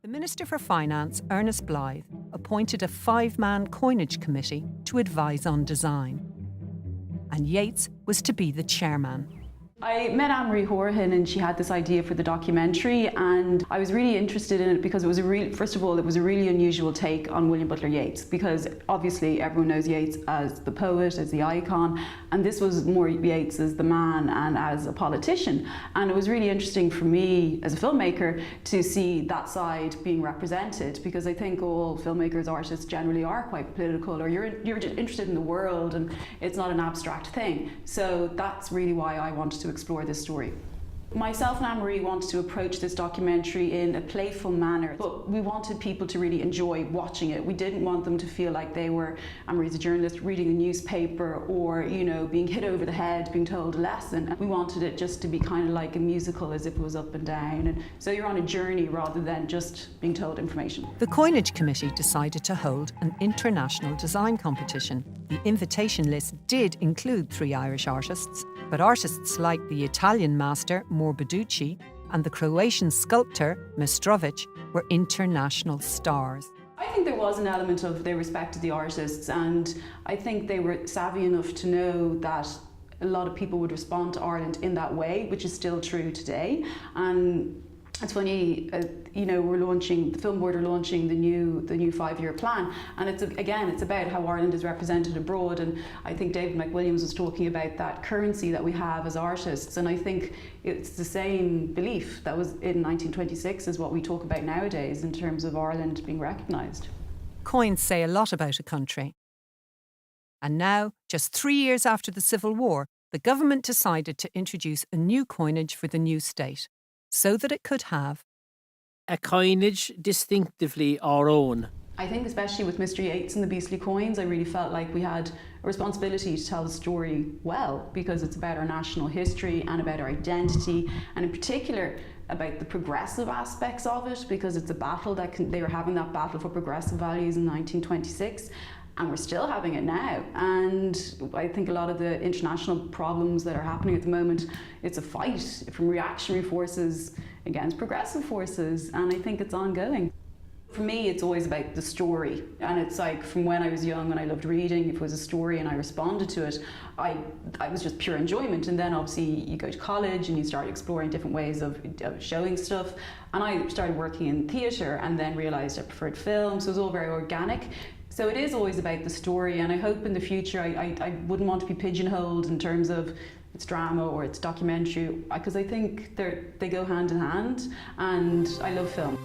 The Minister for Finance, Ernest Blythe, appointed a 5-man coinage committee to advise on design. And Yeats was to be the chairman. I met Anne-Marie Horahan and she had this idea for the documentary, and I was really interested in it because it was first of all, it was a really unusual take on William Butler Yeats, because obviously everyone knows Yeats as the poet, as the icon, and this was more Yeats as the man and as a politician. And it was really interesting for me as a filmmaker to see that side being represented, because I think all filmmakers, artists generally are quite political, or you're just interested in the world and it's not an abstract thing. So that's really why I wanted to explore this story. Myself and Anne-Marie wanted to approach this documentary in a playful manner, but we wanted people to really enjoy watching it. We didn't want them to feel like they were, Anne-Marie's a journalist, reading a newspaper or, being hit over the head, being told a lesson. We wanted it just to be kind of like a musical, as if it was up and down. And so you're on a journey rather than just being told information. The Coinage Committee decided to hold an international design competition. The invitation list did include 3 Irish artists, but artists like the Italian master Morbiducci and the Croatian sculptor Mestrovic were international stars. I think there was an element of they respected the artists, and I think they were savvy enough to know that a lot of people would respond to Ireland in that way, which is still true today. And it's funny, we're launching, the Film Board are launching the new 5-year plan, and it's about how Ireland is represented abroad. And I think David McWilliams was talking about that currency that we have as artists, and I think it's the same belief that was in 1926 as what we talk about nowadays in terms of Ireland being recognised. Coins say a lot about a country. And now, just 3 years after the Civil War, the government decided to introduce a new coinage for the new state, so that it could have a coinage distinctively our own. I think especially with Mr. Yeats and the Beastly Coins, I really felt like we had a responsibility to tell the story well, because it's about our national history and about our identity, and in particular about the progressive aspects of it, because it's a battle they were having that battle for progressive values in 1926. And we're still having it now. And I think a lot of the international problems that are happening at the moment, it's a fight from reactionary forces against progressive forces, and I think it's ongoing. For me, it's always about the story, and it's like from when I was young and I loved reading, if it was a story and I responded to it, I was just pure enjoyment. And then obviously you go to college and you start exploring different ways of showing stuff, and I started working in theatre and then realised I preferred film, so it was all very organic. So it is always about the story, and I hope in the future I wouldn't want to be pigeonholed in terms of it's drama or it's documentary, because I think they go hand in hand, and I love film.